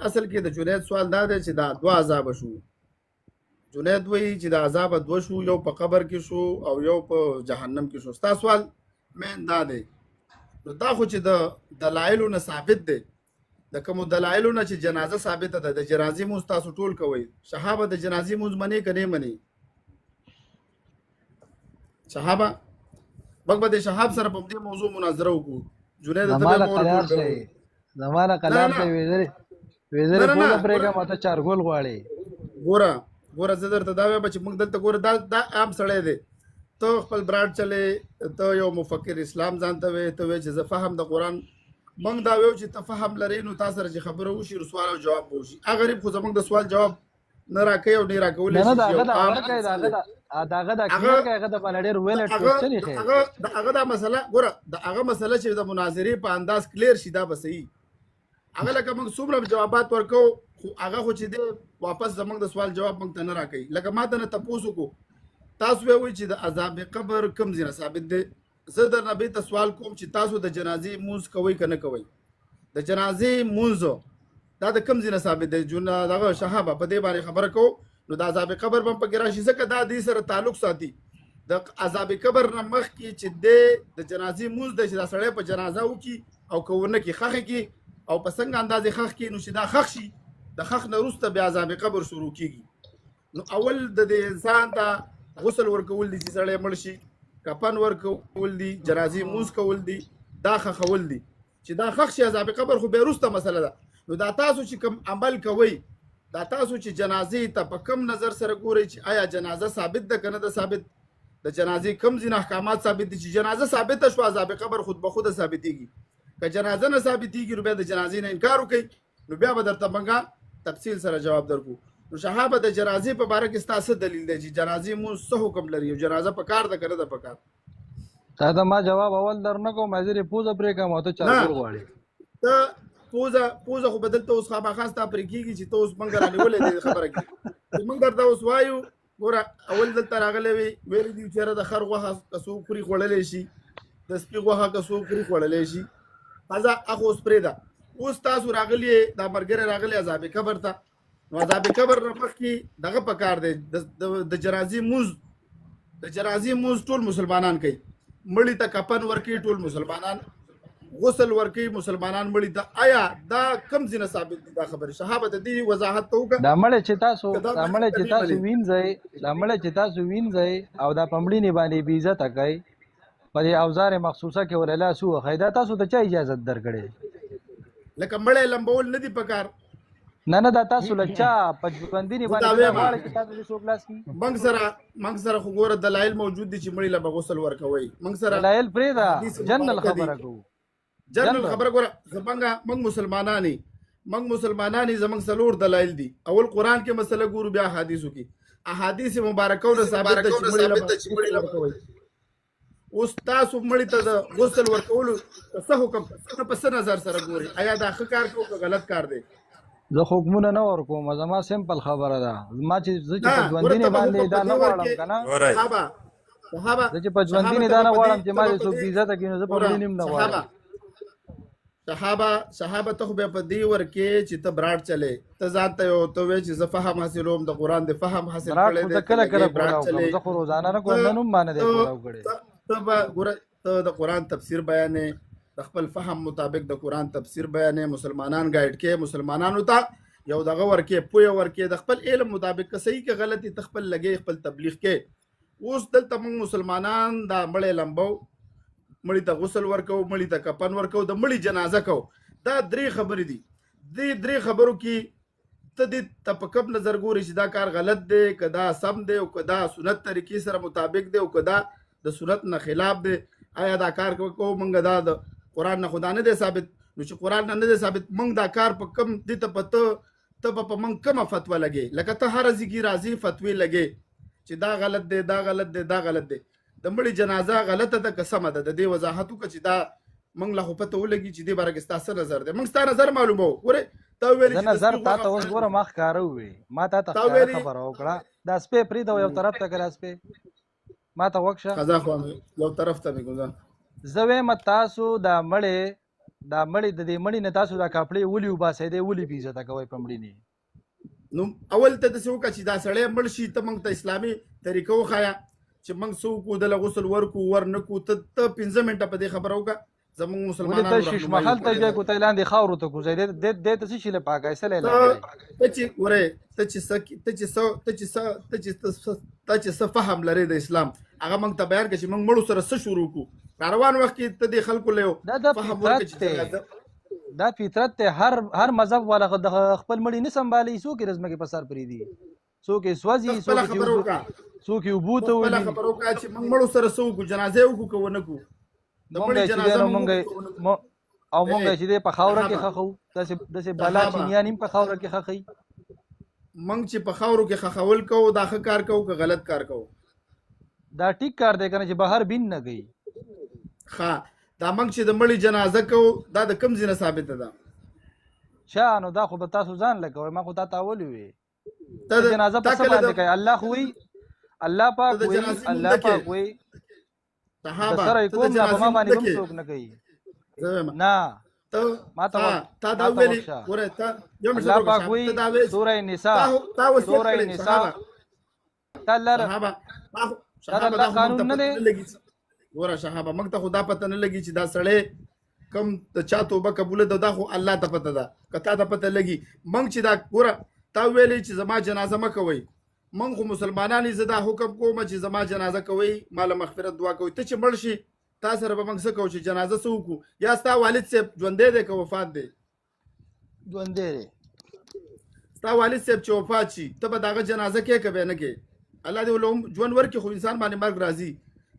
اصل کې د جنید سوال دا دی چې دا دوه عذاب شو. جنید وایي چې د عذاب دوه شو، یو په قبر کې شو او یو په جهنم کې شو. ستا سوال مین دا دی. نو دا خو چې د دلایلو نه ثابت دی، د کومو دلایلو نه چې جنازه ثابته ده، د جنازې مونځ تاسو ټول کوئ. صحابه د جنازې مونځ منې که نه منې؟ صحابه موږ به د شهاب سره په دې موضوع مناظره وکړو. جنید ته زمانه قلار شي، زمانه قلار شي ویزر پوزه پرېږه ماته چارګول غواړي. ګوره زه درته دا وایم چې موږ دلته ګوره دا عام سړی دی. ته خپل براډ چلې، ته یو مفکر اسلام ځان ته وایې، ته وایې چې زه فهم د قرآن. موږ دا ویو چې ته فهم لرې، نو تا سره چې خبره وشي سوال او جواب به وشي. هغه غریب خو زموږ د سوال جواب نه راکوي او نه یې راکولی شي. هغه دا مسله ګوره، د هغه مسله چې د مناظرې په انداز کلیر شي دا به صحیح. هغه لکه موږ څومره جوابات ورکو، خو هغه خو چې دی واپس زموږ د سوال جواب موږ ته نه راکوي. لکه ما ته نه تپوس وکړو، تاسو وایئ چې د عذاب قبر کوم ځای نه ثابت دی. زه درنه بیرته سوال کوم چې تاسو د جنازې مونځ کوئ که نه کوئ؟ د جنازې مونځ دا د کوم ځای نه ثابت دی؟ دغه صحابه په دې باندې خبره کوو، نو د عذاب قبر به هم پکې راشي، ځکه دا دې سره تعلق ساتي. د عذاب قبر نه مخکې چې دی د جنازې مونځ دی چې دا سړی په جنازه وکړي او که ونه کړي خښې کړي او په څنګه اندازې خښ کړي، نو چې دا خښ شي، د خښ نه وروسته بیا عذاب قبر شروع کېږي. نو اول د دې انسان ته غسل ورکول دي چې سړی مړ شي، کفن ورکول دي، جنازې مونځ کول دي، دا خښول دي. چې دا خښ شي عذاب قبر خو بیا وروسته مسله ده. نو دا تاسو چې کوم عمل کوئ، دا تاسو چې جنازې ته په کم نظر سره ګورئ چې آیا جنازه ثابت ده که نه ده ثابت، د جنازې کم ځینې احکامات ثابت دي. چې جنازه ثابته شوه عذاب قبر خود به خوده ثابتېږي. که جنازه نه ثابتېږي نو بیا د جنازې نه انکار وکړئ، نو بیا به درته موږ تفصیل سره جواب درکړو. نو صحابه د جنازې په باره کې ستا څه دلیل دی چې جنازې مونځ څه حکم لري او جنازه په کار ده که نه ده په کار؟ تا ته ما جواب اول در نه کوم، حاضر پوزه پرېږه ماته چارګول غواړي. ته پوزه خو به دلته اوس خامخا ستا پرې کېږي چې ته اوس موږ رانیولې دی خبره کې. موږ درته اوس وایو ګوره، اول دلته راغلی ویلي دي چېرې د خر غوښه که څوک خوري خوړلی شي، د سپي غوښه که څوک خوري خوړلی شي. ښځه هغه اوس پرېږده. اوس تاسو راغلي دا ملګری راغلی عذاب قبر ته، نو عذاب قبر نه مخکې دغه په کار دی د جنازې مونځ. د جنازې مونځ ټول مسلمانان کوي. مړي ته کفن ورکوي ټول مسلمانان، غسل ورکوي مسلمانان مړي ته. آیا دا کم ځای نه ثابت دي دا خبرې؟ صحابه د دې وضاحت ته وکړه. دا مړی چې تاسو وینځئ او دا په مړینې باندې بې عزته کوئ، په دې اوزار مخصوصه کې ورله لاس ووهئ، دا تاسو ته چا اجازت درکړې؟ لکه مړی لمبول نه دي پکار. نه دا تاسو له چا په ژوندینې باندې غواړئ چې تاسو دې څوک لاس کړي؟ موږ سره خو ګوره دلایل موجود دي چې مړي له به غسل ورکوئ. موږ سره دلایل پرېږده، جنرال خبره کوو. جنرال خبره ګوره، موږ مسلمانان یې، زموږ څلور دلایل دي. اول قرآن کې مسله ګورو، بیا احادیثو کې. احادیث مبارکو نه ثابت ده چې مړي له ورکوئ. اوس تاسو مړي ته د غسل ورکولو څه حکم په څه نظر سره ګورئ؟ آیا دا ښه کار کوو که غلط کار دی؟ زه حکمونه نه ورکوم، زما سمپل خبره ده. ما چې زه چې په ژوندینې باندې دا نه غواړم که نه، زه چې په ژوندینې دا نه غواړم چې ما دې څوک بې عزته کړي، نو زه په مړینې هم نه غواړم. صحابه ته خو بیا په دې ورکې چې ته براډ چلې، ته ځان ته یو ته وایې چې زه فهم حاصلوم، د قرآن د فهم حاصل کړی دی. کله پوراو کوم، زه خو روزانه نه کوم، نن هم باندې دی پوراو کړی. ته به ګوره، ته د قرآن تفسیر بیانې، د خپل فهم مطابق د قرآن تفسیر بیانې، مسلمانان ګایډ کې، مسلمانانو ته یو دغه ورکې، پوهه ورکې، د خپل علم مطابق که صحیح که غلطي ته خپل لګې، خپل تبلیغ کې. اوس دلته موږ مسلمانان دا مړی لمبو، مړي ته غسل ورکو، مړي ته کفن ورکو، د مړي جنازه کو. دا درې خبرې دي. دې درې خبرو کې ته دې ته په کوم نظر ګورې چې دا کار غلط دی، که دا سم دی، او که دا سنت طریقې سره مطابق دی، او که دا د سنت نه خلاف دی؟ آیا دا کار کوو موږ دا د قرآن نه خدا نه دی ثابت؟ نو چې قرآن نه دی ثابت، موږ دا کار په کوم دې ته په ته په موږ کومه فتوا لګې؟ لکه ته هر ځای راځي فتوی لګې چې دا غلط دی، دا غلط دی، دا غلط دی. د مړي جنازه غلطه ده که سمه ده؟ د دې وضاحت وکړه چې دا موږ له خو پته ولګي چې دې باره کې ستا څه نظر دی. موږ ستا نظر معلوموو. ګورې ته ویلې زه نظر تا ته اوس ګوره ما ښکاره ووې، ما تا ته ښکاره خبره وکړه. دا سپی پرېږده یو طرف ته، که دا سپی ما ته وکشه قضا خو یو طرف ته مې ګوزه. زه وایم تاسو دا مړی دا مړی د دې مړی نه تاسو دا کپړې ولي وباسئ دی ولي بې عزته کوئ په مړي نه نو اول ته داسې وکړه چې دا سړی مړ شي ته موږ ته اسلامي طریقه وښایه چې موږ څه وکړو دله غسل ورکړو ور نه کړو ته 15 منټه په دې خبره وکړه زموږ مسلمانانو ولې ته شیشمحل ته ځای کو ته لاندې خاورو ته کوځئ دې ته څه شي له پاکه ایسه لی ته چې وری ته چې څه فهم لرې د اسلام هغه موږ ته بیان کړه چې موږ مړو سره څه شروع کړو روان وخت کې ته دې خلکو له فهم ورکړه دا فطرت ته هر مذهب والا خپل مړی نه سنبالي څوک یې رزمکې په سر پرېږدي څوک یې سوځي څوک یې اوبو ته ولي خبره وکړه چې موږ مړو سره څه وکړو جنازې وکړو که ونه کړو او مونږ چې دی په خاوره کې خښو داسې بلا چینیان هم په خاوره کې خښئ موږ چې په خاورو کې خښول کوو دا ښه کار کوو که غلط کار کوو دا ټیک کار دی که نه چې بهر بین نه گئی ښه دا موږ چې د مړي جنازه کوو دا د کوم ځای نه ثابته ده شا نو دا خو به تاسو ځان لګوئ ما خو تا ته اولې وې جنازه په څه باندې کوي الله خو وایي الله پاک وایي صحابه سره کوم نه په ما باندې کوم څوک نه کوي نه ما ته تا دا ویلي ګوره تا یو مشه الله پاک وایي سوره نساء تعالی صحابه قانون نه دی ګوره صحابه موږ ته خو دا پته نه لګي چې دا سړی کم د چا توبه قبوله ده دا خو الله ته پته ده که تا ته پته لګي موږ چې دا ګوره تا ویلې چې زما جنازه مه کوئ موږ خو مسلمانان یې زه دا حکم کوم چې زما جنازه کوئ ماله مغفرت دعا کوئ ته چې مړ شي تا سره به موږ څه کوو چې جنازه څه وکړو یا ستا والد صاحب ژوندی دی که وفات دی ژوندی دی ستا والد صاحب چې وفات شي ته به د هغه جنازه کې که به نه کې الله دې ولهم ژوند ورکړي خو انسان باندې مرګ راځي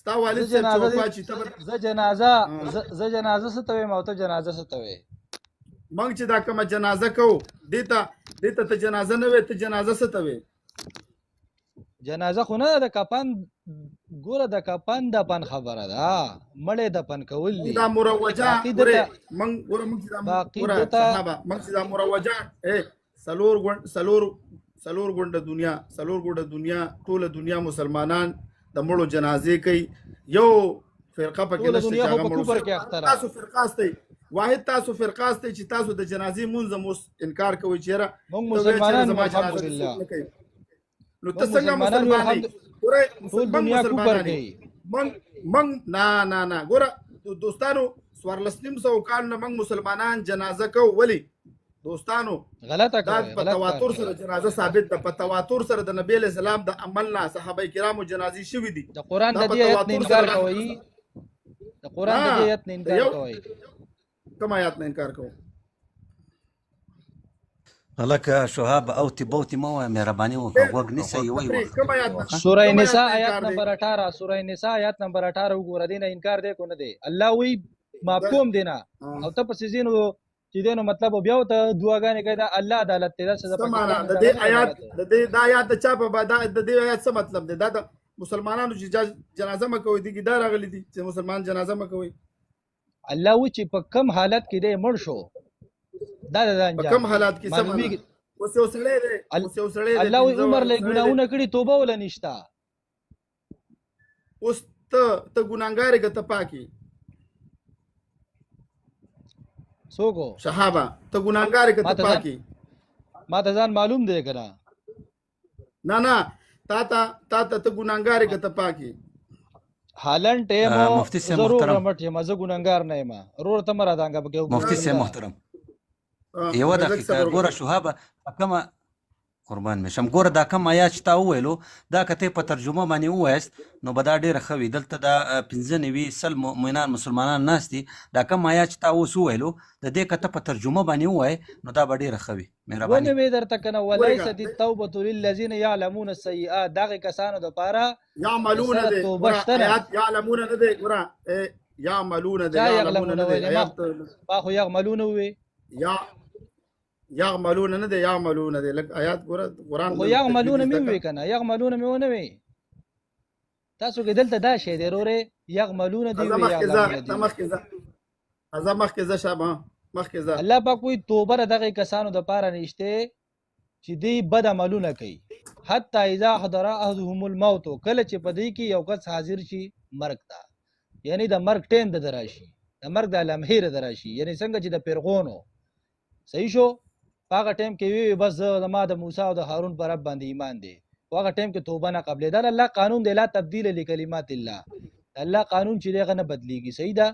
ستا والد صاحب چې وفات شي ته زه جنازه څه ته وایم او ته جنازه څه ته وایې موږ چې دا کومه جنازه کوو دې ته ته جنازه نه وې ته جنازه څه ته وې جنازه خو نه د کفن ګوره د کفن دفن خبره ده مړی دفن کول دي دا مروجه موږ چې دا مروجه څلور ګونډه دنیا ټوله دنیا مسلمانان د مړو جنازې کوي یو فرقه پکې نشته چې هغه مړو تاسو فرقه استئ واحد تاسو فرقه استئ چې تاسو د جنازې مونځ انکار کوئ چې یاره موږ مسلمانان الحمدلله نو ته څنګه مسلمان یې ټول دنیا کوپر کوي موږ نه ګوره دوستانو 1400 کال نه موږ مسلمانان جنازه کوو ولې دوستانو غلطه دا په تواتر سره جنازه ثابت ده په تواتر سره د نبی له سلام د عمل نه صحابه کرامو جنازې شوي دي د قران د دې آیت نه انکار کوي د قران د دې آیت نه انکار کوي کوم آیات نه انکار کوي لکه شهاب او تبوتی مو مهرباني وکړه وګ نسي وي سوره نساء آیات نمبر 18 سوره نساء آیات نمبر 18 وګوره دینه انکار دی کو نه دی الله وی معقوم دینا او ته پس زینو چې دینو مطلب بیا ته دعاګانې کوي دا الله عدالت ته څه د دې آیات د آیات د چا په د دې آیات څه مطلب دی دا د مسلمانانو چې جنازه مکوي دي دا راغلي دي چې مسلمان جنازه مکوي الله و چې په کم حالت کې دی مړ شو دا انجام په کم حالت کې سم اوس یو سړی دی الله وی عمر له ګناونه کړي توبه ول نشتا اوس ته ګناګار کې ته پاکي سوګو صحابه ته ګناګار کې ته پاکي ما ته ځان معلوم دی کنه نه تا ته ګناګار کې ته پاکي حالن ټیمو ضرور رمټ یم زه ګناګار نه یم رور ته مرا دانګه بګو مفتی سے محترم یو دقیقه ګوره شهابه کومه قربان مشم ګوره دا کوم آیات چې تا وویلو دا کته په ترجمه باندې ووایست نو به دا ډېره ښه وي دلته دا 95 مؤمنان مسلمانان ناست دي دا کوم آیات چې تا اوس وویلو د دې کته په ترجمه باندې ووایې نو دا به ډېره ښه وي مهرباني ونې درته کنه ولیست التوبه للذین یعلمون السیئات دغه کسانو دپاره یعملون دې آیات یعلمون نه دې ګوره یعملون دې ما خو یعملون وي یعملون نه دي یعملون دي لک آیات قرآن خو یعملون مې وی کنه یعملون مې ونه وی تاسو کې دلته دا شی دی وروره یعملون دي وی مخکې شابه مخکې الله پاک وی توبه دغه کسانو د پاره نشته چې دی بد عملونه کوي حتی اذا حضر احدهم الموت کله چې پدې کې یو کس حاضر شي مرګ ته یعنی د مرګ ټیم د دراشي د مرګ د لمحې راشي، یعنی څنګه چې د پیرغونو صحیح شو په هغه ټایم کې وی بس زما د موسی او د هارون پر رب باندې ایمان دی، په هغه ټایم کې توبه نه قبلې. دا الله قانون دی، لا تبدیل لکلمات الله، الله قانون چې دغه نه بدلیږي. صحیح ده.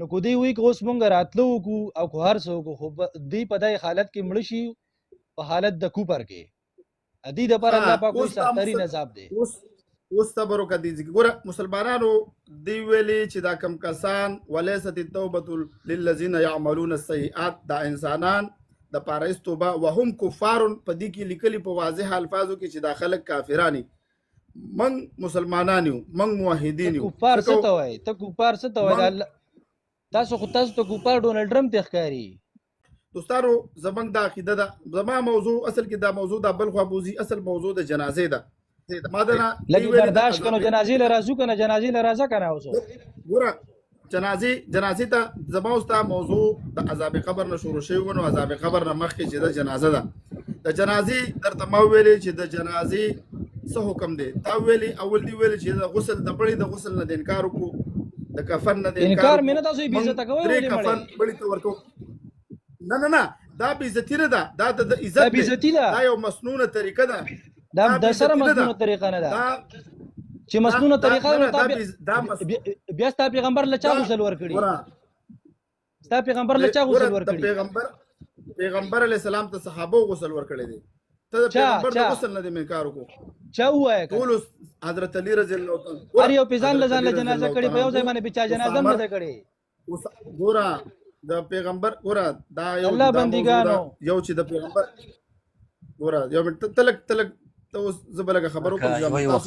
نو کو دی وی که اوس مونږ راتلو کو او کو هر څوک خو دی په دای حالت کې مړ شي په حالت د کوپر کې ادي د پر الله پاک کوئی سترین عذاب دی. اوس صبر وکړئ. ګوره مسلمانانو دی ویلي چې دا کم کسان وليست التوبه للذین يعملون السيئات، دا انسانان د پاره توبه وهم کفار په دې کې لیکلي په واضح الفاظو کې چې داخله کافرانی. من مسلمانانو من موحدین یو. کفار څه ته وای؟ ته کفار څه ته وای؟ تاسو خو تاسو ته کفار ډونلډ ټرمپ ته ښکاری. دوستانو زمنګ دا عقیده ده، زما موضوع اصل کې دا موضوع د بل خو ابوزي اصل موضوع د جنازې ده. مادنا لګي برداشت کنو جنازې لرازو کنه جنازې لرازه کنه اوسو. ګوره جنازې ته زما اوس ته موضوع د عذاب قبر نه شروع شوی ونو عذاب قبر نه مخکې چې د جنازه ده. د جنازې درته ما ویلې چې د جنازې څه حکم دی. تا ویلې اول دی ویلې چې د غسل د بړې د غسل نه د انکار وکړو، د کفن نه د انکار مینه تاسو بي عزت کوي ولې کفن بړې ته ورکو. نه دا بي عزتي نه ده، دا د عزت دا یو مسنونه طریقه ده. دا د سره مسنونه طریقه نه ده چې مسنونه طریقه نه ده. بیا ستا پیغمبر لچا غسل ورکړي؟ ستا پیغمبر لچا غسل ورکړي؟ پیغمبر علی السلام ته صحابه غسل ورکړي دي. ته د پیغمبر د غسل نه د انکار وکړو. چا وایي ټول حضرت علی رضی الله تعالی هر یو پیزان لزان له جنازه کړي، په یو ځای باندې بچا جنازه نه ده کړي. ګوره د پیغمبر ګوره دا یو الله بندګانو یو چې د پیغمبر ګوره یو تلک ته اوس زبلګه خبرو کوم یو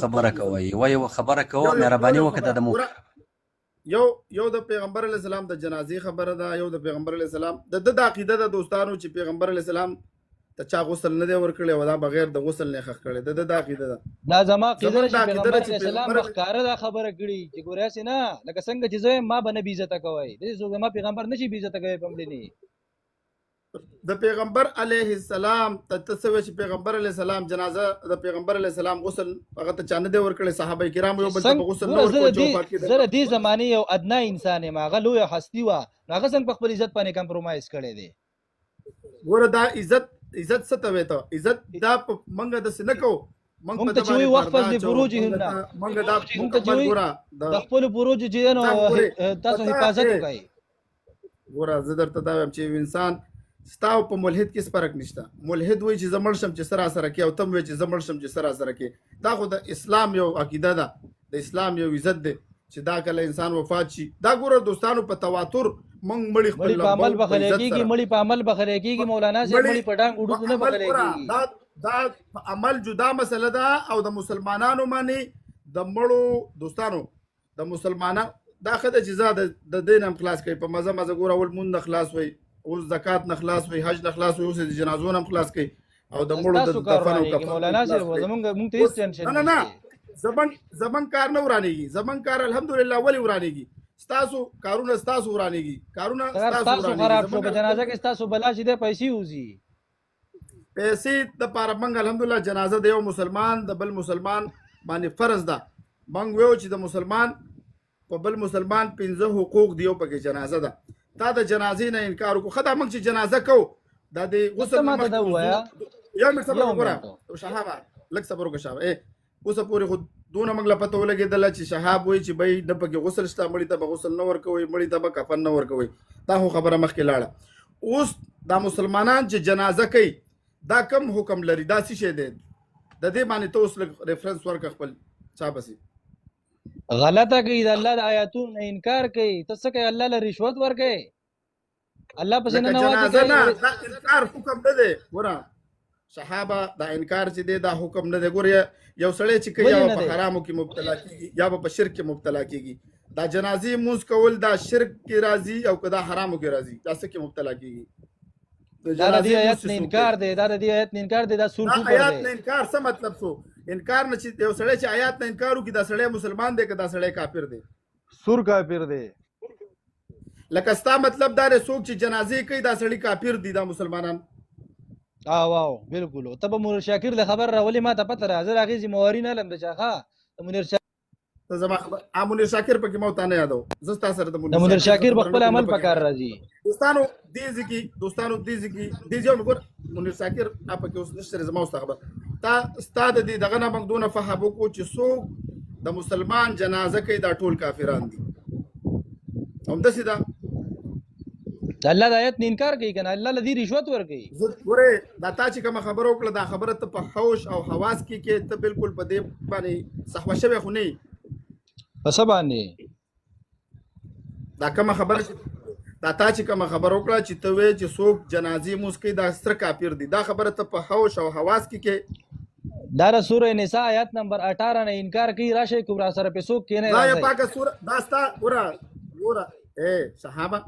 خبره کوي مهرباني وکړه د مو یو د پیغمبر علی السلام د جنازې خبره ده، یو د پیغمبر علی السلام د عقیده ده دوستانو چې پیغمبر علی السلام ته چا غسل نه دی ورکړی او دا بغیر د غسل نه خخ کړی. د عقیده ده دا زما عقیده چې پیغمبر علی السلام مخکاره دا خبره کړي چې ګوریا سي نه لکه څنګه چې زه ما به نه بي عزت کوي، د زما پیغمبر نشي بي عزت کوي پملني. د پیغمبر علیه السلام تسوي چې پیغمبر علیه السلام جنازه د پیغمبر علیه السلام غسل هغه ته چانه دی ورکړي، صحابه کرام یو بل ته غسل نه ورکړي. زه دې زمانه یو ادنا انسان یم، هغه لوی هستی و، هغه څنګه په خپل عزت باندې کمپرومایز کړي دي. ګوره دا عزت څه ته وې ته عزت دا منګه د سنکو مونږ ته چې وقف د بروجهن منګه دا مونږ ته چې د خپل بروج جنو تاسو حفاظت وکړئ. ګوره زه درته دا وایم چې انسان ستاو په ملحد کې فرق نشته. ملحد وایي چې زمړ شم چې سره کې، او تم وایي چې زمړ شم چې سره کې. دا خو د اسلام یو عقیده ده، د اسلام یو عزت ده چې دا کله انسان وفات شي. دا ګوره دوستانو په تواتر مونږ مړی خپل په عمل بخلې کېږي، مړی په عمل بخلې کېږي. مولانا صاحب مړی په ډانګ وډو نه بخلې کېږي. دا عمل جدا مسله ده. او د مسلمانانو باندې د مړو دوستانو د مسلمانانو دا خدای چې زاد د دین هم خلاص کوي په مزه ګوره اول مون نه خلاص وي، اوس زکات نه خلاص وي، حج نه خلاص وي، اوس د جنازو نه خلاص کوي او د مړو د دفن او کفن. مولانا صاحب مونږ ته هیڅ ټینشن نه زمن کار نه ورانېږي. زمن کار الحمدلله ولی ورانېږي. ستاسو کارونه ستاسو ورانېږي، کارونه ستاسو خراب شو. په جنازه کې ستاسو بلا چې د پیسې وځي، پیسې د پاره منګ الحمدلله جنازه د یو مسلمان د بل مسلمان باندې فرض ده. منګ ویو چې د مسلمان په بل مسلمان 15 حقوق دیو پکې جنازه ده. تا د جنازې نه انکار وکړو، خدای موږ چې جنازه کو دا د غسل ماته دا وایا یو مې صبر وکړه او شهابه لک صبر وکړه شهابه اوس پورې خود دونه موږ لا پته ولګېدل چې شهاب وایي چې بای د پکې غسل شته، مړی ته به غسل نه ورکوي، مړی ته به کفن نه ورکوي. دا خو خبره مخکې لاړه. اوس دا مسلمانان چې جنازه کوي دا کم حکم لري؟ دا څه شی دی؟ د دې باندې ته اوس ریفرنس ورکړه خپل چا پسې غلطه کوي، د الله د آیاتونو انکار کوي. ته څه کوي؟ الله له رشوت ورکوي، الله پسې نه نواز کوي. دا انکار حکم نه دی. ګوره صحابه دا انکار چې دی دا حکم نه دی. ګوره یو سړی چې کوي یا په حرامو کې مبتلا کیږي یا په شرک کې مبتلا کیږي. دا جنازې مونږ کول دا شرک کې راځي او که دا حرامو کې راځي، دا څه کې مبتلا کیږي؟ دا د دې آیت نه انکار دی، دا د دې آیت نه انکار دی، دا سور کوپر دی. آیات نه انکار څه مطلب شو؟ انکار نه چې یو سړی چې آیات نه انکار وکړي دا سړی مسلمان دی که دا سړی کافر دی؟ سور کافر دی. لکه ستا مطلب دا دی څوک چې جنازې کوي دا سړی کافر دی، دا مسلمانان؟ واو بالکل. ته به منیر شاکر له خبر راولې ما ته پته راځه راغې ذمہواری نه لم د چاخه منیر ته زما خبر منیر شاکر پکې مو ته نه یادو زستا سره د منیر شاکر بخپل عمل پکار راځي دوستانو دې ځکه دې جو نګور منیر شاکر اپ کې اوس نشته زما واست خبر تا استاد دې دغه نه موږ دونه فحبو کو چې څوک د مسلمان جنازه کوي دا ټول کافران دي هم د سیدا الله د آیت نه انکار کوي کنه الله لدی رشوت ور کوي ګوره دا تا چې کوم خبر وکړه دا خبره ته په حوش او حواس کې ته بالکل په دې باندې صحوه شوی خو نه پس باندې دا کوم خبره دا تا چې کوم خبر وکړه چې ته وې چې څوک جنازي مسکی دا ستر کافر دي دا خبره ته په حوش او حواس کې دا سورہ نساء آیت نمبر 18 نه انکار کوي راشه کبرا سره په څوک کې نه دا یا پاکه سورہ داستا ګوره اے صحابه